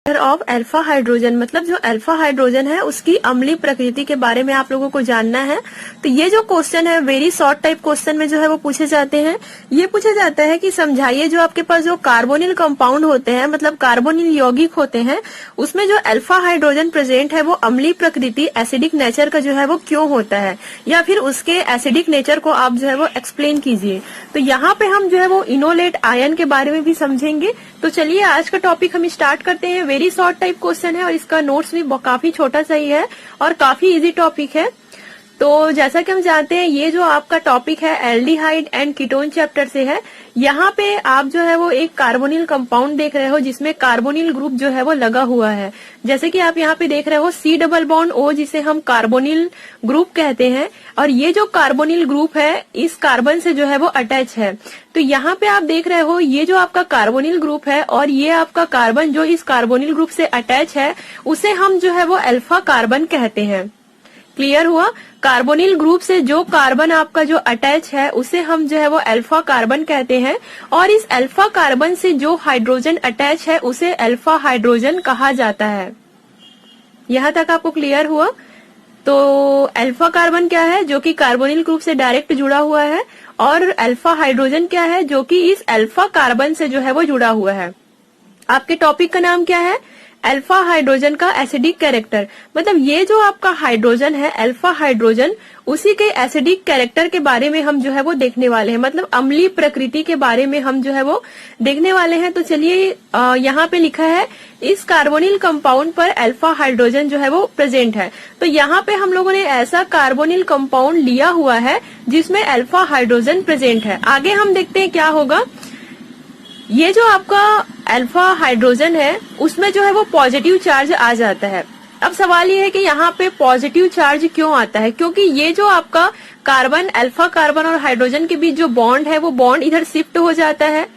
Of alpha hydrogen, मतलब जो alpha hydrogen है उसकी अम्लीय प्रकृति के बारे में आप लोगों को जानना है। तो ये जो क्वेश्चन है वेरी शॉर्ट टाइप क्वेश्चन में जो है वो पूछे जाते हैं। ये पूछा जाता है कि समझाइए जो आपके पास जो कार्बोनिल कंपाउंड होते हैं, मतलब कार्बोनिल यौगिक होते हैं, उसमें जो अल्फा हाइड्रोजन प्रेजेंट है वो अम्लीय प्रकृति एसिडिक नेचर का जो है वो क्यों होता है, या फिर उसके एसिडिक नेचर को आप जो है वो एक्सप्लेन कीजिए। तो यहाँ पे हम जो है वो इनोलेट आयन के बारे में भी समझेंगे। तो चलिए आज का टॉपिक हम स्टार्ट करते हैं। वेरी शॉर्ट टाइप क्वेश्चन है और इसका नोट्स भी काफी छोटा सा ही है और काफी इजी टॉपिक है। तो जैसा कि हम जानते हैं ये जो आपका टॉपिक है एल्डिहाइड एंड कीटोन चैप्टर से है। यहाँ पे आप जो है वो एक कार्बोनिल कंपाउंड देख रहे हो जिसमें कार्बोनिल ग्रुप जो है वो लगा हुआ है। जैसे कि आप यहाँ पे देख रहे हो C+O जिसे हम कार्बोनिल ग्रुप कहते हैं, और ये जो कार्बोनिल ग्रुप है इस कार्बन से जो है वो अटैच है। तो यहाँ पे आप देख रहे हो ये जो आपका कार्बोनिल ग्रुप है और ये आपका कार्बन जो इस कार्बोनिल ग्रुप से अटैच है उसे हम जो है वो अल्फा कार्बन कहते हैं। क्लियर हुआ? कार्बोनिल ग्रुप से जो कार्बन आपका जो अटैच है उसे हम जो है वो अल्फा कार्बन कहते हैं, और इस अल्फा कार्बन से जो हाइड्रोजन अटैच है उसे अल्फा हाइड्रोजन कहा जाता है। यहाँ तक आपको क्लियर हुआ? तो अल्फा कार्बन क्या है? जो कि कार्बोनिल ग्रुप से डायरेक्ट जुड़ा हुआ है, और अल्फा हाइड्रोजन क्या है? जो कि इस अल्फा कार्बन से जो है वो जुड़ा हुआ है। आपके टॉपिक का नाम क्या है? अल्फा हाइड्रोजन का एसिडिक कैरेक्टर। मतलब ये जो आपका हाइड्रोजन है अल्फा हाइड्रोजन, उसी के एसिडिक कैरेक्टर के बारे में हम जो है वो देखने वाले हैं, मतलब अम्लीय प्रकृति के बारे में हम जो है वो देखने वाले हैं। तो चलिए यहाँ पे लिखा है इस कार्बोनिल कंपाउंड पर अल्फा हाइड्रोजन जो है वो प्रेजेंट है। तो यहाँ पे हम लोगों ने ऐसा कार्बोनिल कंपाउंड लिया हुआ है जिसमें अल्फा हाइड्रोजन प्रेजेंट है। आगे हम देखते हैं क्या होगा। ये जो आपका अल्फा हाइड्रोजन है उसमें जो है वो पॉजिटिव चार्ज आ जाता है। अब सवाल ये है कि यहाँ पे पॉजिटिव चार्ज क्यों आता है? क्योंकि ये जो आपका कार्बन अल्फा कार्बन और हाइड्रोजन के बीच जो बॉन्ड है वो बॉन्ड इधर शिफ्ट हो जाता है।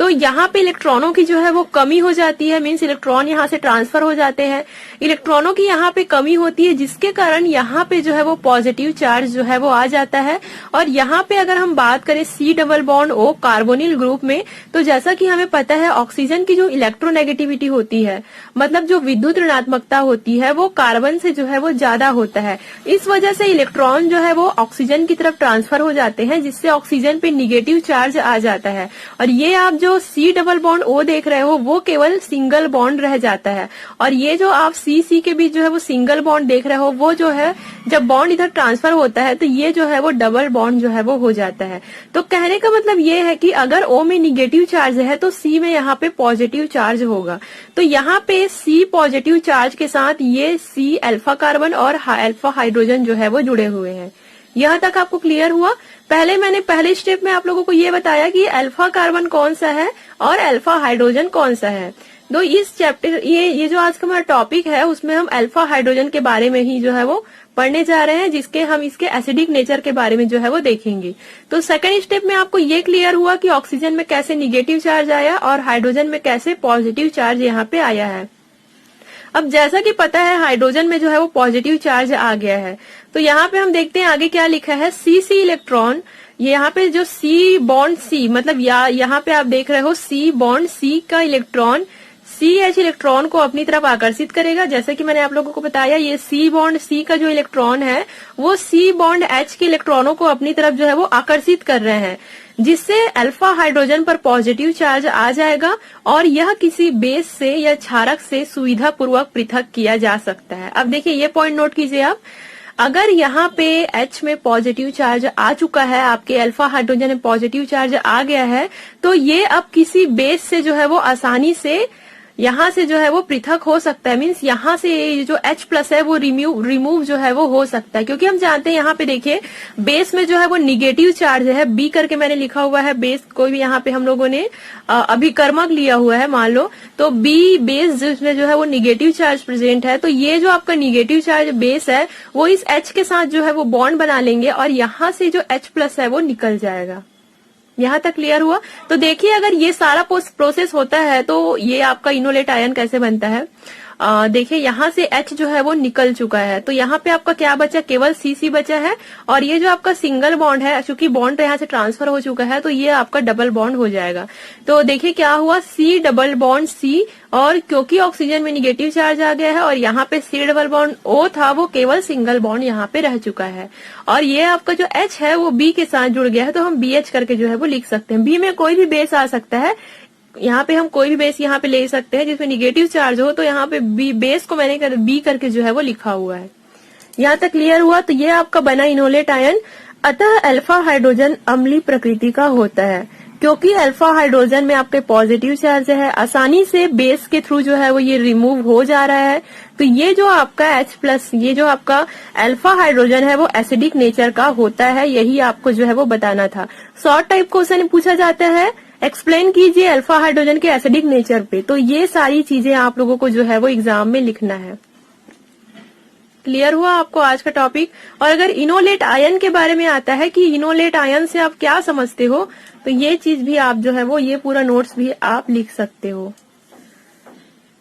तो यहाँ पे इलेक्ट्रॉनों की जो है वो कमी हो जाती है, मीन्स इलेक्ट्रॉन यहाँ से ट्रांसफर हो जाते हैं। इलेक्ट्रॉनों की यहाँ पे कमी होती है जिसके कारण यहाँ पे जो है वो पॉजिटिव चार्ज जो है वो आ जाता है। और यहाँ पे अगर हम बात करें C+O कार्बोनिल ग्रुप में, तो जैसा कि हमें पता है ऑक्सीजन की जो इलेक्ट्रोनेगेटिविटी होती है, मतलब जो विद्युत ऋणात्मकता होती है, वो कार्बन से जो है वो ज्यादा होता है। इस वजह से इलेक्ट्रॉन जो है वो ऑक्सीजन की तरफ ट्रांसफर हो जाते हैं जिससे ऑक्सीजन पे निगेटिव चार्ज आ जाता है। और ये आप जो C+O देख रहे हो वो केवल सिंगल बॉन्ड रह जाता है, और ये जो आप C के बीच जो है वो सिंगल बॉन्ड देख रहे हो वो जो है जब बॉन्ड इधर ट्रांसफर होता है तो ये जो है वो डबल बॉन्ड जो है वो हो जाता है। तो कहने का मतलब ये है कि अगर O में निगेटिव चार्ज है तो C में यहाँ पे पॉजिटिव चार्ज होगा। तो यहाँ पे C पॉजिटिव चार्ज के साथ ये C अल्फा कार्बन और अल्फा हाइड्रोजन जो है वो जुड़े हुए हैं। यहाँ तक आपको क्लियर हुआ? मैंने पहले स्टेप में आप लोगों को ये बताया कि अल्फा कार्बन कौन सा है और अल्फा हाइड्रोजन कौन सा है। तो इस चैप्टर ये जो आज का हमारा टॉपिक है उसमें हम अल्फा हाइड्रोजन के बारे में ही जो है वो पढ़ने जा रहे हैं, जिसके हम इसके एसिडिक नेचर के बारे में जो है वो देखेंगे। तो सेकंड स्टेप में आपको ये क्लियर हुआ कि ऑक्सीजन में कैसे निगेटिव चार्ज आया और हाइड्रोजन में कैसे पॉजिटिव चार्ज यहाँ पे आया है। अब जैसा कि पता है हाइड्रोजन में जो है वो पॉजिटिव चार्ज आ गया है। तो यहाँ पे हम देखते हैं आगे क्या लिखा है। C इलेक्ट्रॉन, ये यहाँ पे जो C बॉन्ड C, मतलब यहाँ पे आप देख रहे हो C बॉन्ड C का इलेक्ट्रॉन CH इलेक्ट्रॉन को अपनी तरफ आकर्षित करेगा। जैसे कि मैंने आप लोगों को बताया ये C बॉन्ड C का जो इलेक्ट्रॉन है वो C बॉन्ड H के इलेक्ट्रॉनों को अपनी तरफ जो है वो आकर्षित कर रहे हैं, जिससे अल्फा हाइड्रोजन पर पॉजिटिव चार्ज आ जाएगा और यह किसी बेस से या क्षारक से सुविधा पूर्वक पृथक किया जा सकता है। अब देखिए ये पॉइंट नोट कीजिए आप, अगर यहाँ पे H में पॉजिटिव चार्ज आ चुका है, आपके अल्फा हाइड्रोजन में पॉजिटिव चार्ज आ गया है, तो ये अब किसी बेस से जो है वो आसानी से यहाँ से जो है वो पृथक हो सकता है। मीन्स यहाँ से जो H+ है वो रिमूव जो है वो हो सकता है, क्योंकि हम जानते हैं यहाँ पे देखिए बेस में जो है वो निगेटिव चार्ज है। B करके मैंने लिखा हुआ है बेस, कोई भी यहाँ पे हम लोगों ने अभिकर्मक लिया हुआ है मान लो, तो B बेस जिसमें जो है वो निगेटिव चार्ज प्रेजेंट है। तो ये जो आपका निगेटिव चार्ज बेस है वो इस H के साथ जो है वो बॉन्ड बना लेंगे और यहाँ से जो H+ है वो निकल जाएगा। यहाँ तक क्लियर हुआ? तो देखिए अगर ये सारा प्रोसेस होता है तो ये आपका इनोलेट आयन कैसे बनता है। देखिए यहाँ से H जो है वो निकल चुका है, तो यहाँ पे आपका क्या बचा, केवल CC बचा है। और ये जो आपका सिंगल बॉन्ड है, चूंकि बॉन्ड यहाँ से ट्रांसफर हो चुका है, तो ये आपका डबल बॉन्ड हो जाएगा। तो देखिए क्या हुआ, C डबल बॉन्ड C, और क्योंकि ऑक्सीजन में निगेटिव चार्ज आ गया है और यहाँ पे C डबल बॉन्ड O था, वो केवल सिंगल बॉन्ड यहाँ पे रह चुका है। और ये आपका जो H है वो B के साथ जुड़ गया है, तो हम BH करके जो है वो लिख सकते हैं। B में कोई भी बेस आ सकता है, यहाँ पे हम कोई भी बेस यहाँ पे ले सकते हैं जिसमें निगेटिव चार्ज हो, तो यहाँ पे बेस को मैंने B करके जो है वो लिखा हुआ है। यहाँ तक क्लियर हुआ। तो ये आपका बना इनोलेट आयन। अतः अल्फा हाइड्रोजन अम्लीय प्रकृति का होता है, क्योंकि अल्फा हाइड्रोजन में आपके पॉजिटिव चार्ज है, आसानी से बेस के थ्रू जो है वो ये रिमूव हो जा रहा है। तो ये जो आपका H+, ये जो आपका अल्फा हाइड्रोजन है वो एसिडिक नेचर का होता है, यही आपको जो है वो बताना था। शॉर्ट टाइप क्वेश्चन पूछा जाता है, एक्सप्लेन कीजिए अल्फा हाइड्रोजन के एसिडिक नेचर पे। तो ये सारी चीजें आप लोगों को जो है वो एग्जाम में लिखना है। क्लियर हुआ आपको आज का टॉपिक। और अगर इनोलेट आयन के बारे में आता है कि इनोलेट आयन से आप क्या समझते हो, तो ये चीज भी आप जो है वो ये पूरा नोट्स भी आप लिख सकते हो।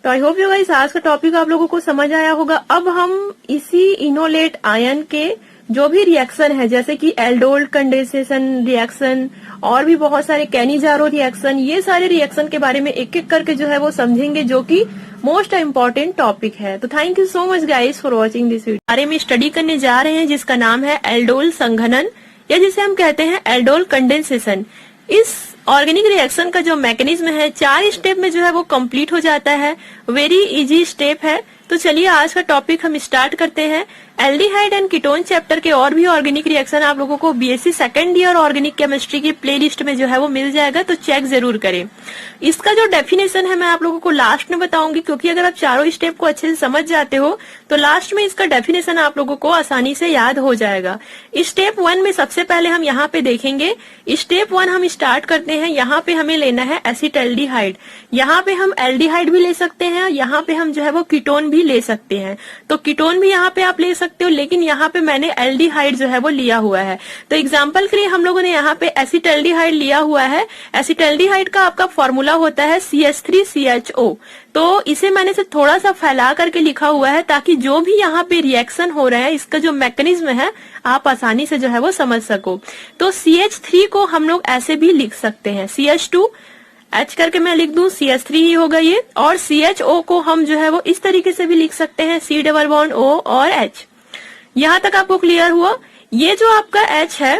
तो आई होप यू गाइस आज का टॉपिक आप लोगों को समझ आया होगा। अब हम इसी इनोलेट आयन के जो भी रिएक्शन है, जैसे कि एल्डोल कंडेंसेशन रिएक्शन और भी बहुत सारे कैनिजारो रिएक्शन, ये सारे रिएक्शन के बारे में एक एक करके जो है वो समझेंगे, जो कि मोस्ट इम्पोर्टेंट टॉपिक है। तो thank you so much guys for watching this video. बारे में स्टडी करने जा रहे हैं जिसका नाम है एल्डोल संघनन, या जिसे हम कहते हैं एल्डोल कंडेंसेशन। इस ऑर्गेनिक रिएक्शन का जो मैकेनिज्म है 4 स्टेप में जो है वो कंप्लीट हो जाता है। वेरी इजी स्टेप है। तो चलिए आज का टॉपिक हम स्टार्ट करते हैं। एल्डिहाइड एंड कीटोन चैप्टर के और भी ऑर्गेनिक रिएक्शन आप लोगों को BSc second year organic chemistry की प्लेलिस्ट में जो है वो मिल जाएगा, तो चेक जरूर करें। इसका जो डेफिनेशन है मैं आप लोगों को लास्ट में बताऊंगी, क्योंकि अगर आप चारों स्टेप को अच्छे से समझ जाते हो तो लास्ट में इसका डेफिनेशन आप लोगों को आसानी से याद हो जाएगा। स्टेप 1 में सबसे पहले हम यहाँ पे देखेंगे। स्टेप 1 हम स्टार्ट करते हैं। यहाँ पे हमें लेना है एसिटल्डिहाइड। यहाँ पे हम एल्डिहाइड भी ले सकते हैं, यहाँ पे हम जो है वो कीटोन भी ले सकते हैं। तो कीटोन भी यहाँ पे आप ले सकते हो, लेकिन यहाँ पे मैंने एल्डिहाइड जो है वो लिया हुआ है। तो एग्जांपल के लिए हम लोगों ने यहाँ पे एसिटल्डिहाइड लिया हुआ है। एसिटल्डिहाइड का आपका फॉर्मूला होता है CH3CHO। तो इसे मैंने से थोड़ा सा फैला करके लिखा हुआ है, ताकि जो भी यहाँ पे रिएक्शन हो रहा है इसका जो मैकेनिज्म है आप आसानी से जो है वो समझ सको। तो CH3 को हम लोग ऐसे भी लिख सकते हैं, CH2 H करके मैं लिख दूं, CH3 ही होगा ये। और CHO को हम जो है वो इस तरीके से भी लिख सकते हैं, C डबल बॉन्ड O और H। यहाँ तक आपको क्लियर हुआ। ये जो आपका H है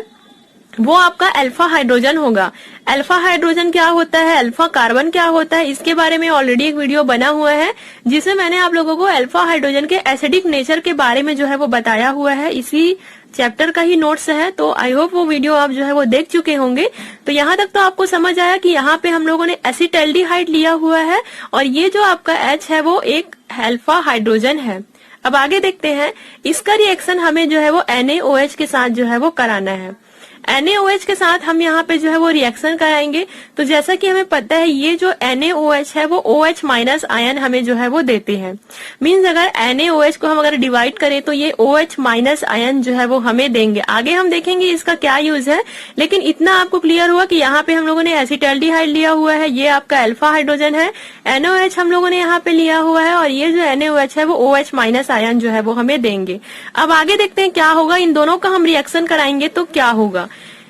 वो आपका अल्फा हाइड्रोजन होगा। अल्फा हाइड्रोजन क्या होता है, अल्फा कार्बन क्या होता है, इसके बारे में ऑलरेडी एक वीडियो बना हुआ है, जिसमें मैंने आप लोगों को अल्फा हाइड्रोजन के एसिडिक नेचर के बारे में जो है वो बताया हुआ है। इसी चैप्टर का ही नोट्स है, तो आई होप वो वीडियो आप जो है वो देख चुके होंगे। तो यहाँ तक तो आपको समझ आया कि यहाँ पे हम लोगों ने एसिटल्डिहाइड लिया हुआ है, और ये जो आपका H है वो एक अल्फा हाइड्रोजन है। अब आगे देखते हैं, इसका रिएक्शन हमें जो है वो NaOH के साथ जो है वो कराना है। NaOH के साथ हम यहाँ पे जो है वो रिएक्शन कराएंगे। तो जैसा कि हमें पता है ये जो NaOH है वो OH माइनस आयन हमें जो है वो देते हैं। मींस अगर NaOH को हम अगर डिवाइड करें तो ये OH माइनस आयन जो है वो हमें देंगे। आगे हम देखेंगे इसका क्या यूज है, लेकिन इतना आपको क्लियर हुआ कि यहाँ पे हम लोगों ने एसिटल्डिहाइड लिया हुआ है, ये आपका अल्फा हाइड्रोजन है। NaOH हम लोगों ने यहाँ पे लिया हुआ है, और ये जो NaOH है वो OH माइनस आयन जो है वो हमें देंगे। अब आगे देखते हैं क्या होगा, इन दोनों का हम रिएक्शन कराएंगे तो क्या होगा।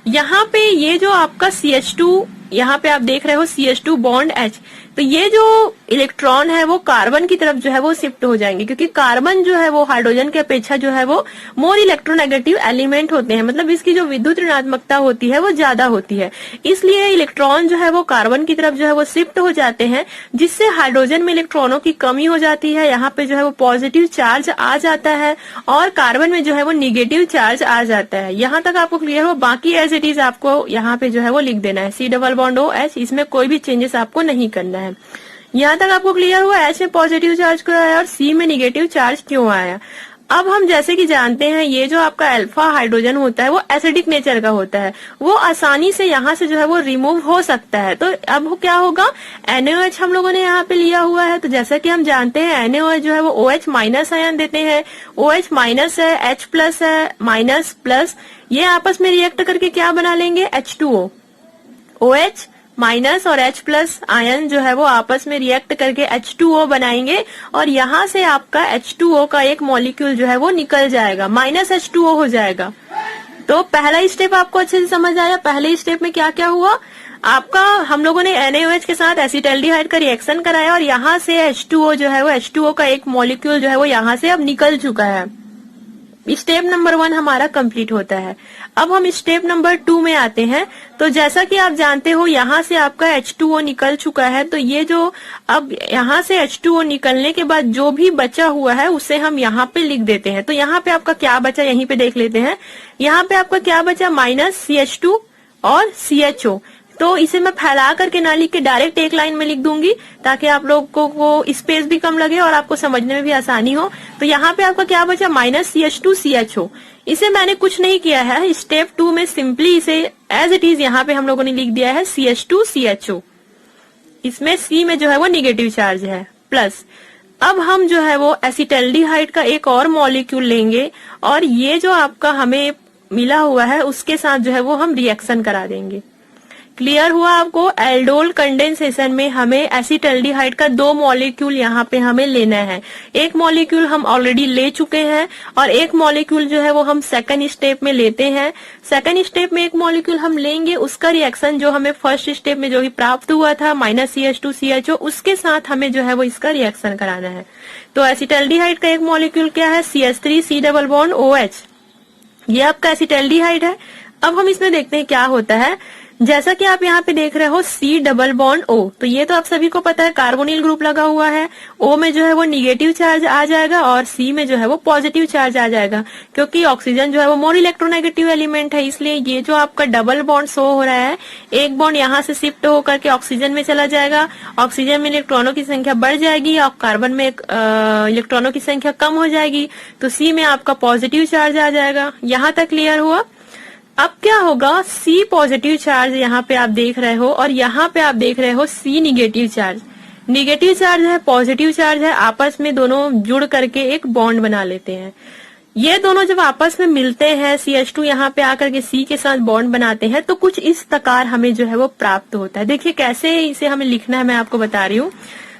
यहाँ पे ये जो आपका CH2, यहाँ पे आप देख रहे हो CH2 बॉन्ड H, तो ये जो इलेक्ट्रॉन है वो कार्बन की तरफ जो है वो शिफ्ट हो जाएंगे, क्योंकि कार्बन जो है वो हाइड्रोजन की अपेक्षा जो है वो मोर इलेक्ट्रोनेगेटिव एलिमेंट होते हैं, मतलब इसकी जो विद्युत ऋणात्मकता होती है वो ज्यादा होती है। इसलिए इलेक्ट्रॉन जो है वो कार्बन की तरफ जो है वो शिफ्ट हो जाते हैं, जिससे हाइड्रोजन में इलेक्ट्रॉनों की कमी हो जाती है। यहाँ पे जो है वो पॉजिटिव चार्ज आ जाता है, और कार्बन में जो है वो निगेटिव चार्ज आ जाता है। यहाँ तक आपको क्लियर हो। बाकी एज इट इज आपको यहाँ पे जो है वो लिख देना है, C double bond O H, इसमें कोई भी चेंजेस आपको नहीं करना है। यहाँ तक आपको क्लियर हुआ H में पॉजिटिव चार्ज क्यों आया और C में निगेटिव चार्ज क्यों आया। अब हम जैसे कि जानते हैं ये जो आपका अल्फा हाइड्रोजन होता है वो एसिडिक नेचर का होता है, वो आसानी से यहाँ से जो है वो रिमूव हो सकता है। तो अब क्या होगा, NaOH हम लोगों ने यहाँ पे लिया हुआ है, तो जैसा कि हम जानते हैं NaOH जो है वो OH माइनस आयन देते हैं। OH माइनस है, H प्लस है, माइनस प्लस, ये आपस में रिएक्ट करके क्या बना लेंगे, H2O। OH माइनस और H प्लस आयन जो है वो आपस में रिएक्ट करके H2O बनाएंगे और यहाँ से आपका H2O का एक मॉलिक्यूल जो है वो निकल जाएगा, माइनस H2O हो जाएगा। तो पहला स्टेप आपको अच्छे से समझ आया। पहले स्टेप में क्या क्या हुआ आपका, हम लोगों ने NaOH के साथ एसिटाल्डिहाइड का रिएक्शन कराया और यहाँ से H2O जो है वो H2O का एक मॉलिक्यूल जो है वो यहाँ से अब निकल चुका है। स्टेप नंबर 1 हमारा कंप्लीट होता है। अब हम स्टेप नंबर 2 में आते हैं। तो जैसा कि आप जानते हो यहाँ से आपका H2O निकल चुका है, तो ये जो अब यहाँ से H2O निकलने के बाद जो भी बचा हुआ है उसे हम यहाँ पे लिख देते हैं। तो यहाँ पे आपका क्या बचा यहीं पे देख लेते हैं। यहाँ पे आपका क्या बचा, माइनस CH2 और CHO। तो इसे मैं फैला करके ना लिख के डायरेक्ट एक लाइन में लिख दूंगी ताकि आप लोगों को स्पेस भी कम लगे और आपको समझने में भी आसानी हो। तो यहाँ पे आपका क्या बचा, माइनस CH2 CHO। इसे मैंने कुछ नहीं किया है, स्टेप 2 में सिंपली इसे एज इट इज यहाँ पे हम लोगों ने लिख दिया है CH2 CHO। इसमें C में जो है वो निगेटिव चार्ज है प्लस। अब हम जो है वो एसिटाल्डिहाइड का एक और मॉलिक्यूल लेंगे और ये जो आपका हमें मिला हुआ है उसके साथ जो है वो हम रिएक्शन करा देंगे। क्लियर हुआ आपको। एल्डोल कंडेंसेशन में हमें एसिटाल्डिहाइड का 2 मॉलिक्यूल यहाँ पे हमें लेना है। एक मॉलिक्यूल हम ऑलरेडी ले चुके हैं और एक मॉलिक्यूल जो है वो हम सेकंड स्टेप में लेते हैं। सेकंड स्टेप में एक मॉलिक्यूल हम लेंगे, उसका रिएक्शन जो हमें फर्स्ट स्टेप में जो भी प्राप्त हुआ था माइनस CH2 CHO, उसके साथ हमें जो है वो इसका रिएक्शन कराना है। तो एसिटाल्डिहाइड का एक मॉलिक्यूल क्या है, CH3 C double bond OH। ये आपका एसिटाल्डिहाइड है। अब हम इसमें देखते हैं क्या होता है। जैसा कि आप यहाँ पे देख रहे हो C डबल बॉन्ड O, तो ये तो आप सभी को पता है कार्बोनिल ग्रुप लगा हुआ है। O में जो है वो निगेटिव चार्ज आ जाएगा और C में जो है वो पॉजिटिव चार्ज आ जाएगा, क्योंकि ऑक्सीजन जो है वो मोर इलेक्ट्रोनेगेटिव एलिमेंट है। इसलिए ये जो आपका डबल बॉन्ड शो हो रहा है, एक बॉन्ड यहाँ से शिफ्ट होकर के ऑक्सीजन में चला जाएगा, ऑक्सीजन में इलेक्ट्रॉनों की संख्या बढ़ जाएगी और कार्बन में इलेक्ट्रॉनों की संख्या कम हो जाएगी। तो C में आपका पॉजिटिव चार्ज आ जाएगा। यहाँ तक क्लियर हुआ। अब क्या होगा, C पॉजिटिव चार्ज यहाँ पे आप देख रहे हो और यहाँ पे आप देख रहे हो C negative charge. Negative charge है, पॉजिटिव चार्ज है, आपस में दोनों जुड़ करके एक बॉन्ड बना लेते हैं। ये दोनों जब आपस में मिलते हैं, CH2 यहाँ पे आकर के C के साथ बॉन्ड बनाते हैं, तो कुछ इस प्रकार हमें जो है वो प्राप्त होता है। देखिए कैसे इसे हमें लिखना है, मैं आपको बता रही हूँ।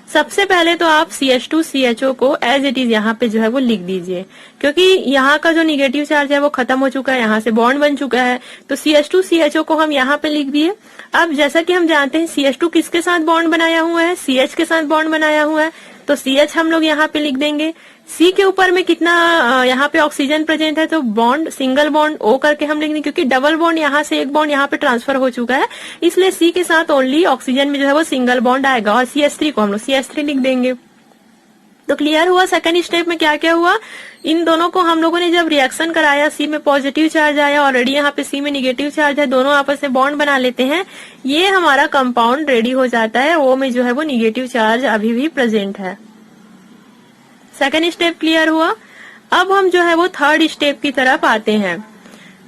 सबसे पहले तो आप CH2 CHO को एज इट इज यहाँ पे जो है वो लिख दीजिए, क्योंकि यहाँ का जो निगेटिव चार्ज है वो खत्म हो चुका है, यहाँ से बॉन्ड बन चुका है। तो CH2 CHO को हम यहाँ पे लिख दिए। अब जैसा कि हम जानते हैं CH2 किसके साथ बॉन्ड बनाया हुआ है, CH के साथ बॉन्ड बनाया हुआ है, तो CH हम लोग यहाँ पे लिख देंगे। C के ऊपर में कितना यहाँ पे ऑक्सीजन प्रेजेंट है, तो बॉन्ड सिंगल बॉन्ड O करके हम लिख देंगे, क्योंकि डबल बॉन्ड यहाँ से एक बॉन्ड यहाँ पे ट्रांसफर हो चुका है, इसलिए C के साथ ओनली ऑक्सीजन में जो है वो सिंगल बॉन्ड आएगा और CH3 को हम लोग CH3 लिख देंगे। तो क्लियर हुआ। सेकंड स्टेप में क्या क्या हुआ, इन दोनों को हम लोगों ने जब रिएक्शन कराया, C में पॉजिटिव चार्ज आया, ऑलरेडी यहाँ पे C में निगेटिव चार्ज है, दोनों आपस में बॉन्ड बना लेते हैं, ये हमारा कंपाउंड रेडी हो जाता है। O में जो है वो निगेटिव चार्ज अभी भी प्रेजेंट है। सेकंड स्टेप क्लियर हुआ। अब हम जो है वो थर्ड स्टेप की तरफ आते हैं।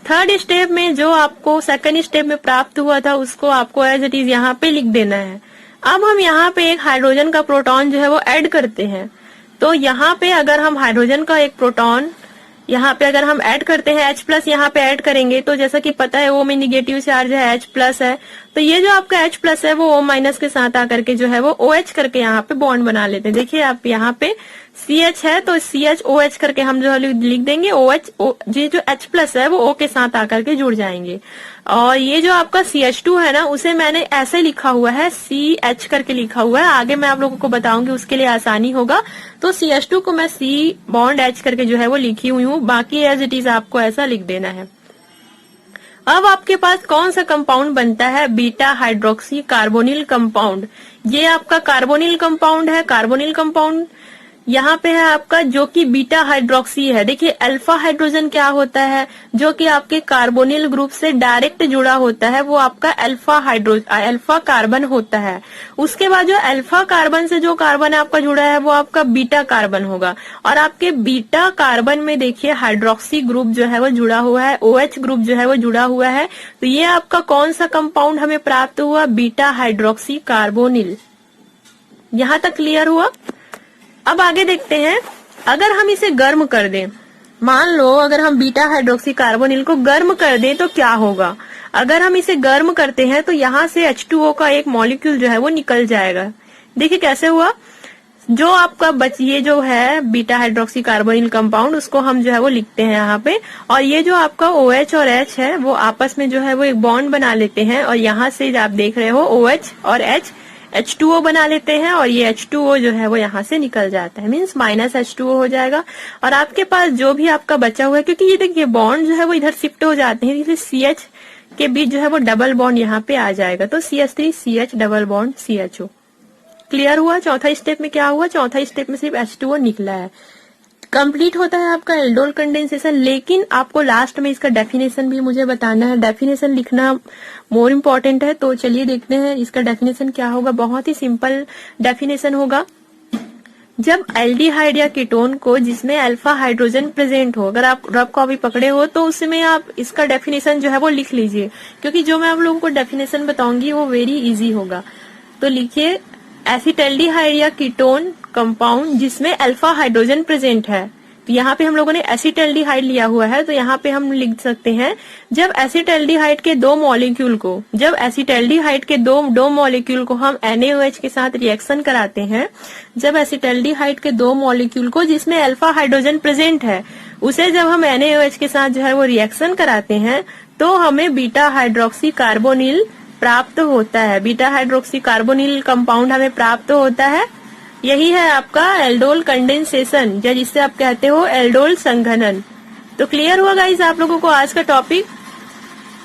थर्ड स्टेप में जो आपको सेकंड स्टेप में प्राप्त हुआ था उसको आपको एज इट इज यहाँ पे लिख देना है। अब हम यहाँ पे एक हाइड्रोजन का प्रोटॉन जो है वो ऐड करते हैं। तो यहाँ पे अगर हम हाइड्रोजन का एक प्रोटॉन यहाँ पे अगर हम ऐड करते हैं, H प्लस यहाँ पे ऐड करेंगे, तो जैसा कि पता है O में निगेटिव चार्ज है, H प्लस है, तो ये जो आपका H प्लस है वो O माइनस के साथ आकर के जो है वो OH करके यहाँ पे बॉन्ड बना लेते हैं। देखिए आप यहाँ पे CH है तो CH OH करके हम जो है लिख देंगे, OH ये जो H प्लस है वो O के साथ आकर के जुड़ जाएंगे। और ये जो आपका CH2 है ना, उसे मैंने ऐसे लिखा हुआ है, CH करके लिखा हुआ है, आगे मैं आप लोगों को बताऊंगी उसके लिए आसानी होगा। तो CH2 को मैं C बॉन्ड H करके जो है वो लिखी हुई हूँ, बाकी एज इट इज आपको ऐसा लिख देना है। अब आपके पास कौन सा कंपाउंड बनता है, बीटा हाइड्रोक्सी कार्बोनिल कंपाउंड। ये आपका कार्बोनिल कंपाउंड है। कार्बोनिल कंपाउंड यहाँ पे है आपका जो कि बीटा हाइड्रोक्सी है। देखिए अल्फा हाइड्रोजन क्या होता है, जो कि आपके कार्बोनिल ग्रुप से डायरेक्ट जुड़ा होता है, वो आपका अल्फा कार्बन होता है। उसके बाद जो अल्फा कार्बन से जो कार्बन आपका जुड़ा है वो आपका बीटा कार्बन होगा। और आपके बीटा कार्बन में देखिए हाइड्रोक्सी ग्रुप जो है वो जुड़ा हुआ है, OH ग्रुप जो है वो जुड़ा हुआ है। तो ये आपका कौन सा कंपाउंड हमें प्राप्त हुआ, बीटा हाइड्रोक्सी कार्बोनिल। यहाँ तक क्लियर हुआ। अब आगे देखते हैं, अगर हम इसे गर्म कर दें मान लो अगर हम बीटा हाइड्रोक्सी कार्बोनिल को गर्म कर दें तो क्या होगा। अगर हम इसे गर्म करते हैं तो यहाँ से H2O का एक मॉलिक्यूल जो है वो निकल जाएगा। देखिए कैसे हुआ, जो आपका ये जो है बीटा हाइड्रोक्सी कार्बोनिल कंपाउंड, उसको हम जो है वो लिखते हैं यहाँ पे, और ये जो आपका OH और H है वो आपस में जो है वो एक बॉन्ड बना लेते हैं, और यहाँ से आप देख रहे हो OH और H H2O बना लेते हैं, और ये H2O जो है वो यहाँ से निकल जाता है, मीन्स माइनस H2O हो जाएगा। और आपके पास जो भी आपका बचा हुआ है, क्योंकि ये देखिए बॉन्ड जो है वो इधर शिफ्ट हो जाते हैं, इसलिए CH के बीच जो है वो डबल बॉन्ड यहाँ पे आ जाएगा, तो CH3 CH double bond CHO। Clear हुआ। चौथा स्टेप में क्या हुआ, चौथा स्टेप में सिर्फ H2O निकला है। कंप्लीट होता है आपका एल्डोल कंडेंसेशन, लेकिन आपको लास्ट में इसका डेफिनेशन भी मुझे बताना है, डेफिनेशन लिखना मोर इम्पोर्टेंट है। तो चलिए देखते हैं इसका डेफिनेशन क्या होगा। बहुत ही सिंपल डेफिनेशन होगा। जब एल्डिहाइड या कीटोन को जिसमें अल्फा हाइड्रोजन प्रेजेंट हो, अगर आप रफ कॉपी पकड़े हो तो उसमें आप इसका डेफिनेशन जो है वो लिख लीजिए, क्योंकि जो मैं आप लोगों को डेफिनेशन बताऊंगी वो वेरी इजी होगा। तो लिखिए एसिटल्डिहाइड या कीटोन कंपाउंड जिसमें अल्फा हाइड्रोजन प्रेजेंट है। तो यहाँ पे हम लोगों ने एसिटल्डिहाइड लिया हुआ है, तो यहाँ पे हम लिख सकते हैं जब एसिटल्डिहाइड के दो मॉलिक्यूल को हम NaOH के साथ रिएक्शन कराते हैं, जब एसिटल्डिहाइड के दो मॉलिक्यूल को जिसमें अल्फा हाइड्रोजन प्रेजेंट है उसे जब हम NaOH के साथ जो है वो रिएक्शन कराते हैं तो हमें बीटा हाइड्रोक्सी कार्बोनिल प्राप्त होता है। बीटा हाइड्रोक्सी कार्बोनिल कंपाउंड हमें प्राप्त होता है। यही है आपका एल्डोल कंडेंसेशन, या जिससे आप कहते हो एल्डोल संघनन। तो क्लियर हुआ गाइस आप लोगों को आज का टॉपिक।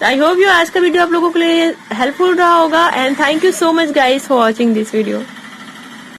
आई होप यू आज का वीडियो आप लोगों के लिए हेल्पफुल रहा होगा, and thank you so much guys for watching this video.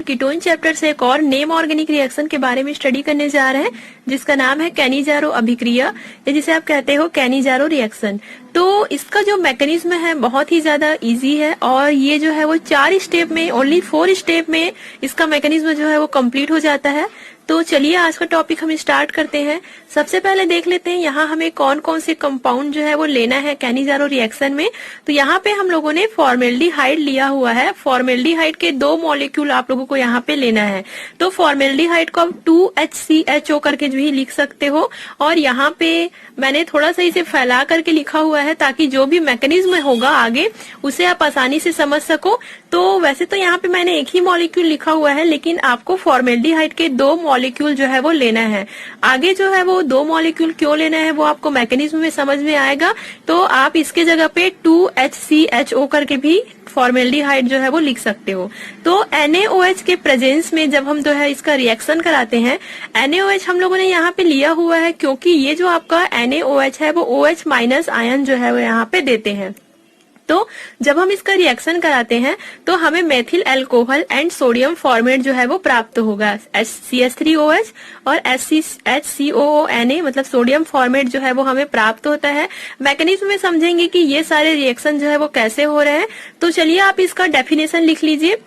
Ketone chapter से एक और नेम ऑर्गेनिक रिएक्शन के बारे में स्टडी करने जा रहे हैं, जिसका नाम है कैनिजारो अभिक्रिया, या जिसे आप कहते हो कैनिजारो रिएक्शन। तो इसका जो मैकेनिज्म है बहुत ही ज्यादा इजी है, और ये जो है वो 4 स्टेप में, ओनली 4 स्टेप में इसका मैकेनिज्म जो है वो कंप्लीट हो जाता है। तो चलिए आज का टॉपिक हम स्टार्ट करते हैं। सबसे पहले देख लेते हैं यहाँ हमें कौन कौन से कंपाउंड जो है वो लेना है कैनिजारो रिएक्शन में। तो यहाँ पे हम लोगों ने फॉर्मेल्डिहाइड लिया हुआ है। फॉर्मेल्डिहाइड के 2 मॉलिक्यूल आप लोगों को यहाँ पे लेना है। तो फॉर्मेल्डिहाइड को आप 2HCHO करके भी लिख सकते हो, और यहाँ पे मैंने थोड़ा सा इसे फैला करके लिखा हुआ है ताकि जो भी मैकेनिज्म होगा आगे उसे आप आसानी से समझ सको। तो वैसे तो यहाँ पे मैंने एक ही मॉलिक्यूल लिखा हुआ है, लेकिन आपको फॉर्मेल्डिहाइड के 2 मॉलिक्यूल जो है वो लेना है। आगे जो है वो 2 मॉलिक्यूल क्यों लेना है वो आपको मैकेनिज्म में समझ में आएगा। तो आप इसके जगह पे 2HCHO करके भी फॉर्मेल्डिहाइड जो है वो लिख सकते हो। तो NaOH के प्रेजेंस में जब हम जो है इसका रिएक्शन कराते हैं, NaOH हम लोगों ने यहाँ पे लिया हुआ है क्योंकि ये जो आपका NaOH है वो OH माइनस आयन जो है वो यहाँ पे देते हैं। तो जब हम इसका रिएक्शन कराते हैं तो हमें methyl alcohol and sodium format जो है वो प्राप्त होगा, CH3OH और HCOONA, मतलब सोडियम फॉर्मेट जो है वो हमें प्राप्त होता है। मैकेनिज्म में समझेंगे कि ये सारे रिएक्शन जो है वो कैसे हो रहे हैं। तो चलिए आप इसका डेफिनेशन लिख लीजिए।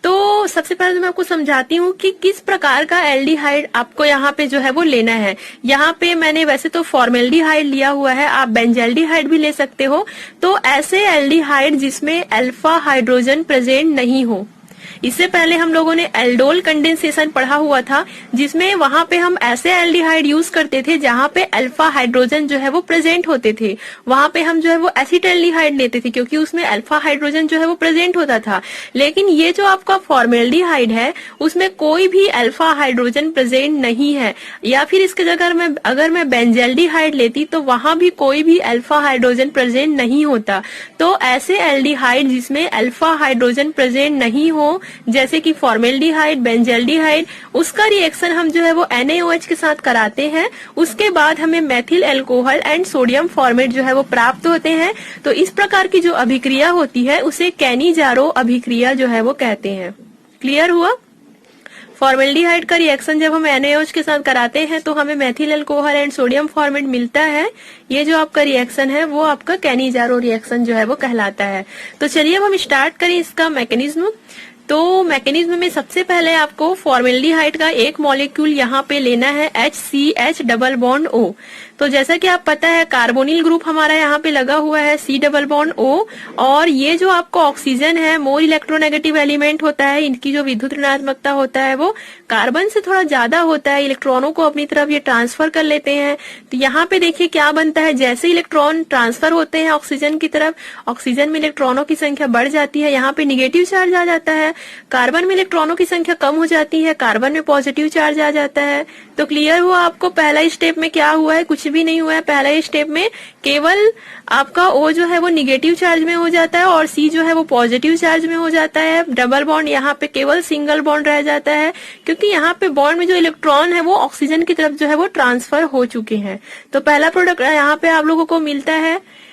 तो सबसे पहले मैं आपको समझाती हूँ कि किस प्रकार का एल्डिहाइड आपको यहाँ पे जो है वो लेना है। यहाँ पे मैंने वैसे तो फॉर्मेल्डिहाइड लिया हुआ है, आप बेंजल्डिहाइड भी ले सकते हो। तो ऐसे एल्डिहाइड जिसमें अल्फा हाइड्रोजन प्रेजेंट नहीं हो। इससे पहले हम लोगों ने एल्डोल कंडेंसेशन पढ़ा हुआ था, जिसमें वहां पे हम ऐसे एल्डिहाइड यूज करते थे जहां पे अल्फा हाइड्रोजन जो है वो प्रेजेंट होते थे। वहां पे हम जो है वो एसिटल्डिहाइड लेते थे क्योंकि उसमें अल्फा हाइड्रोजन जो है वो प्रेजेंट होता था। लेकिन ये जो आपका फॉर्मेल्डिहाइड है उसमें कोई भी अल्फा हाइड्रोजन प्रेजेंट नहीं है, या फिर इसके जगह अगर मैं बेंजल्डिहाइड लेती तो वहां भी कोई भी अल्फा हाइड्रोजन प्रेजेंट नहीं होता। तो ऐसे एल्डिहाइड जिसमें अल्फा हाइड्रोजन प्रेजेंट नहीं हो, जैसे कि फॉर्मेल्डिहाइड, बेंजल्डिहाइड, उसका रिएक्शन हम जो है वो NaOH के साथ कराते हैं। उसके बाद हमें methyl alcohol and sodium format जो है वो प्राप्त होते हैं। तो इस प्रकार की जो अभिक्रिया होती है उसे कैनिजारो अभिक्रिया जो है वो कहते हैं। क्लियर हुआ। फॉर्मेल्डिहाइड का रिएक्शन जब हम NaOH के साथ कराते हैं तो हमें methyl alcohol and sodium format मिलता है। ये जो आपका रिएक्शन है वो आपका कैनिजारो रिएक्शन जो है वो कहलाता है। तो चलिए अब हम स्टार्ट करें इसका मैकेनिज्म। तो मैकेनिज्म में सबसे पहले आपको फॉर्मेल्डिहाइड का एक मॉलिक्यूल यहाँ पे लेना है HCH डबल बॉन्ड O। तो जैसा कि आप पता है कार्बोनिल ग्रुप हमारा यहाँ पे लगा हुआ है C डबल बॉन्ड O, और ये जो आपको ऑक्सीजन है मोर इलेक्ट्रोनेगेटिव एलिमेंट होता है, इनकी जो विद्युत ऋणात्मकता होता है वो कार्बन से थोड़ा ज्यादा होता है, इलेक्ट्रॉनों को अपनी तरफ ये ट्रांसफर कर लेते हैं। तो यहाँ पे देखिए क्या बनता है, जैसे इलेक्ट्रॉन ट्रांसफर होते हैं ऑक्सीजन की तरफ, ऑक्सीजन में इलेक्ट्रॉनों की संख्या बढ़ जाती है, यहाँ पे निगेटिव चार्ज आ जाता है। कार्बन में इलेक्ट्रॉनों की संख्या कम हो जाती है, कार्बन में पॉजिटिव चार्ज आ जाता है। तो क्लियर हुआ आपको पहला स्टेप में क्या हुआ है, कुछ भी नहीं हुआ है। पहला स्टेप में केवल आपका O जो है वो निगेटिव चार्ज में हो जाता है और C जो है वो पॉजिटिव चार्ज में हो जाता है। डबल बॉन्ड यहाँ पे केवल सिंगल बॉन्ड रह जाता है, क्योंकि यहाँ पे बॉन्ड में जो इलेक्ट्रॉन है वो ऑक्सीजन की तरफ जो है वो ट्रांसफर हो चुके हैं। तो पहला प्रोडक्ट यहाँ पे आप लोगों को मिलता है।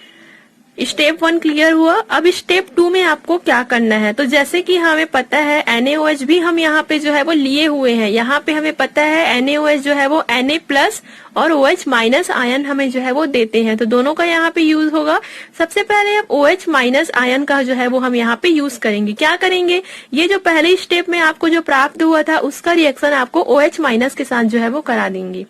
स्टेप 1 क्लियर हुआ। अब स्टेप 2 में आपको क्या करना है, तो जैसे कि हमें पता है NaOH भी हम यहाँ पे जो है वो लिए हुए हैं। यहाँ पे हमें पता है NaOH जो है वो Na+ और OH- आयन हमें जो है वो देते हैं, तो दोनों का यहाँ पे यूज होगा। सबसे पहले अब OH- आयन का जो है वो हम यहाँ पे यूज करेंगे। क्या करेंगे, ये जो पहले स्टेप में आपको जो प्राप्त हुआ था उसका रिएक्शन आपको OH- के साथ जो है वो करा देंगे।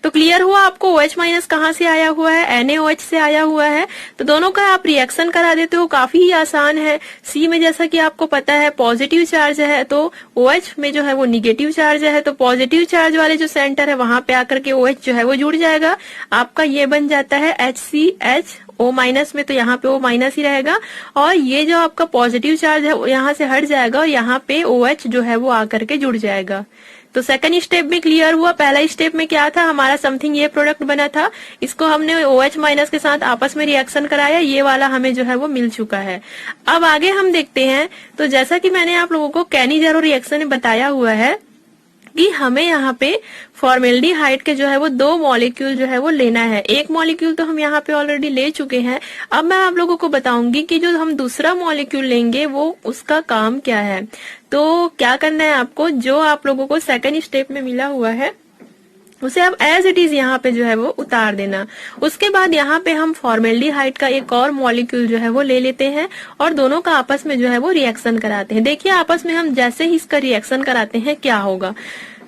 तो क्लियर हुआ आपको OH- कहाँ से आया हुआ है, NaOH से आया हुआ है। तो दोनों का आप रिएक्शन करा देते हो, काफी ही आसान है। C में जैसा कि आपको पता है पॉजिटिव चार्ज है, तो OH में जो है वो निगेटिव चार्ज है, तो पॉजिटिव चार्ज वाले जो सेंटर है वहां पे आकर के OH जो है वो जुड़ जाएगा। आपका ये बन जाता है HCH O- में, तो यहाँ पे O- ही रहेगा, और ये जो आपका पॉजिटिव चार्ज है वो यहाँ से हट जाएगा और यहाँ पे OH जो है वो आकर के जुड़ जाएगा। तो सेकंड स्टेप में क्लियर हुआ। पहला स्टेप में क्या था हमारा, समथिंग ये प्रोडक्ट बना था, इसको हमने OH- के साथ आपस में रिएक्शन कराया, ये वाला हमें जो है वो मिल चुका है। अब आगे हम देखते हैं। तो जैसा कि मैंने आप लोगों को कैनी-जेरो रिएक्शन में बताया हुआ है कि हमें यहाँ पे फॉर्मेल्डिहाइड के जो है वो 2 मॉलिक्यूल जो है वो लेना है। एक मॉलिक्यूल तो हम यहाँ पे ऑलरेडी ले चुके हैं। अब मैं आप लोगों को बताऊंगी कि जो हम दूसरा मॉलिक्यूल लेंगे वो उसका काम क्या है। तो क्या करना है आपको, जो आप लोगों को सेकंड स्टेप में मिला हुआ है उसे आप एज इट इज यहाँ पे जो है वो उतार देना। उसके बाद यहाँ पे हम फॉर्मेल्डिहाइड का एक और मॉलिक्यूल जो है वो ले लेते हैं और दोनों का आपस में जो है वो रिएक्शन कराते हैं। देखिए आपस में हम जैसे ही इसका रिएक्शन कराते हैं क्या होगा।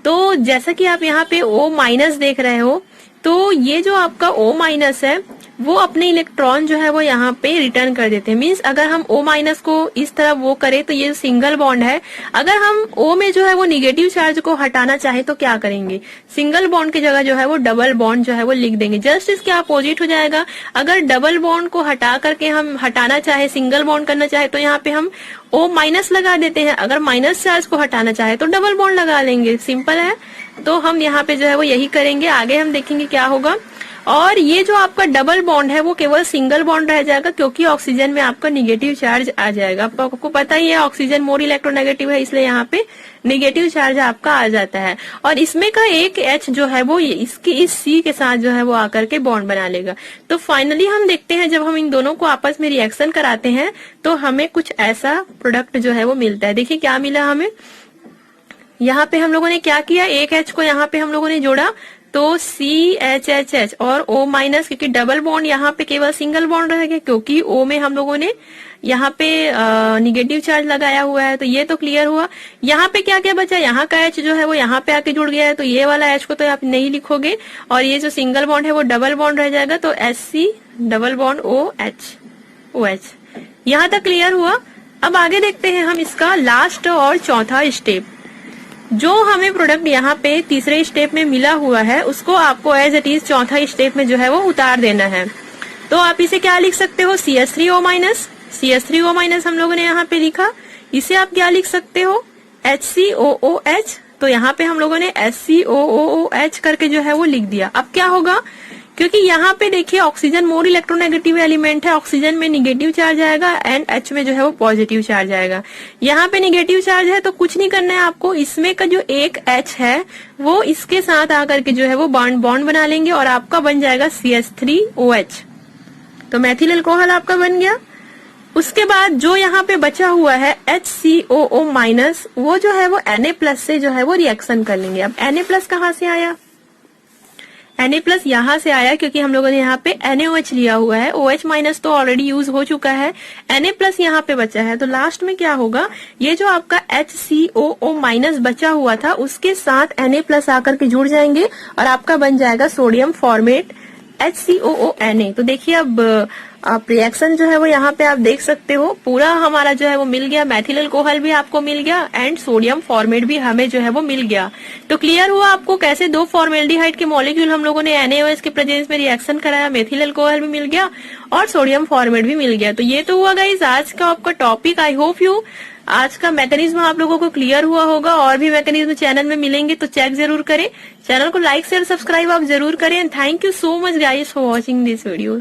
तो जैसा कि आप यहाँ पे O- देख रहे हो, तो ये जो आपका O- है वो अपने इलेक्ट्रॉन जो है वो यहाँ पे रिटर्न कर देते हैं। मींस अगर हम O- को इस तरह वो करें तो ये सिंगल बॉन्ड है, अगर हम O में जो है वो निगेटिव चार्ज को हटाना चाहे तो क्या करेंगे, सिंगल बॉन्ड की जगह जो है वो डबल बॉन्ड जो है वो लिख देंगे। जस्ट इसके अपोजिट हो जाएगा। अगर डबल बॉन्ड को हटा करके हम हटाना चाहे, सिंगल बॉन्ड करना चाहे, तो यहाँ पे हम O- लगा देते हैं। अगर माइनस चार्ज को हटाना चाहे तो डबल बॉन्ड लगा लेंगे। सिंपल है। तो हम यहाँ पे जो है वो यही करेंगे। आगे हम देखेंगे क्या होगा। और ये जो आपका डबल बॉन्ड है वो केवल सिंगल बॉन्ड रह जाएगा, क्योंकि ऑक्सीजन में आपका निगेटिव चार्ज आ जाएगा। आपको पता ही है ऑक्सीजन मोर इलेक्ट्रोनेगेटिव है, इसलिए यहाँ पे निगेटिव चार्ज आपका आ जाता है। और इसमें का एक H जो है वो इसकी इस C के साथ जो है वो आकर के बॉन्ड बना लेगा। तो फाइनली हम देखते हैं जब हम इन दोनों को आपस में रिएक्शन कराते हैं तो हमें कुछ ऐसा प्रोडक्ट जो है वो मिलता है। देखिए क्या मिला हमें। यहाँ पे हम लोगों ने क्या किया, एक H को यहाँ पे हम लोगों ने जोड़ा, तो CHHH और O- क्योंकि डबल बॉन्ड यहाँ पे केवल सिंगल बॉन्ड रहेगा, क्योंकि O में हम लोगों ने यहाँ पे निगेटिव चार्ज लगाया हुआ है। तो ये तो क्लियर हुआ। यहाँ पे क्या क्या बचा, यहाँ का H जो है वो यहाँ पे आके जुड़ गया है, तो ये वाला H को तो आप नहीं लिखोगे, और ये जो सिंगल बॉन्ड है वो डबल बॉन्ड रह जाएगा, तो SC डबल बॉन्ड OH। यहाँ तक क्लियर हुआ। अब आगे देखते हैं हम इसका लास्ट और चौथा स्टेप। जो हमें प्रोडक्ट यहाँ पे तीसरे स्टेप में मिला हुआ है उसको आपको एज इट इज चौथा स्टेप में जो है वो उतार देना है। तो आप इसे क्या लिख सकते हो, CH3O-, CH3O- हम लोगों ने यहाँ पे लिखा। इसे आप क्या लिख सकते हो, HCOOH। तो यहाँ पे हम लोगों ने SCOOH करके जो है वो लिख दिया। अब क्या होगा, क्योंकि यहाँ पे देखिए ऑक्सीजन मोर इलेक्ट्रोनेगेटिव एलिमेंट है, ऑक्सीजन में निगेटिव चार्ज आएगा एंड H में जो है वो पॉजिटिव चार्ज आएगा। यहाँ पे निगेटिव चार्ज है तो कुछ नहीं करना है आपको, इसमें का जो एक H है वो इसके साथ आकर के जो है वो बॉन्ड बना लेंगे और आपका बन जाएगा CH3OH। तो मैथिल अल्कोहल आपका बन गया। उसके बाद जो यहाँ पे बचा हुआ है HCOO- वो जो है वो Na+ से जो है वो रिएक्शन कर लेंगे। अब Na+ कहाँ से आया, Na+ यहाँ से आया क्योंकि हम लोगों ने यहाँ पे NaOH लिया हुआ है, OH- तो ऑलरेडी यूज हो चुका है, Na+ यहाँ पे बचा है। तो लास्ट में क्या होगा, ये जो आपका HCOO- बचा हुआ था उसके साथ Na+ आकर के जुड़ जाएंगे और आपका बन जाएगा सोडियम फॉर्मेट HCOONA। तो देखिए अब आप रिएक्शन जो है वो यहाँ पे आप देख सकते हो, पूरा हमारा जो है वो मिल गया, मैथिल अल्कोहल भी आपको मिल गया एंड सोडियम फॉर्मेट भी हमें जो है वो मिल गया। तो क्लियर हुआ आपको कैसे दो फॉर्मेल्डिहाइड के मॉलिक्यूल हम लोगों ने NaOH के प्रेजेंस में रिएक्शन कराया, मेथिल अल्कोहल भी मिल गया और सोडियम फॉर्मेट भी मिल गया। तो ये तो हुआ गाइस आज का आपका टॉपिक। आई होप यू आज का मैकेनिज्म आप लोगों को क्लियर हुआ होगा। और भी मैकेनिज्म चैनल में मिलेंगे तो चेक जरूर करें। चैनल को लाइक शेयर सब्सक्राइब आप जरूर करें। Thank you so much guys for watching this video.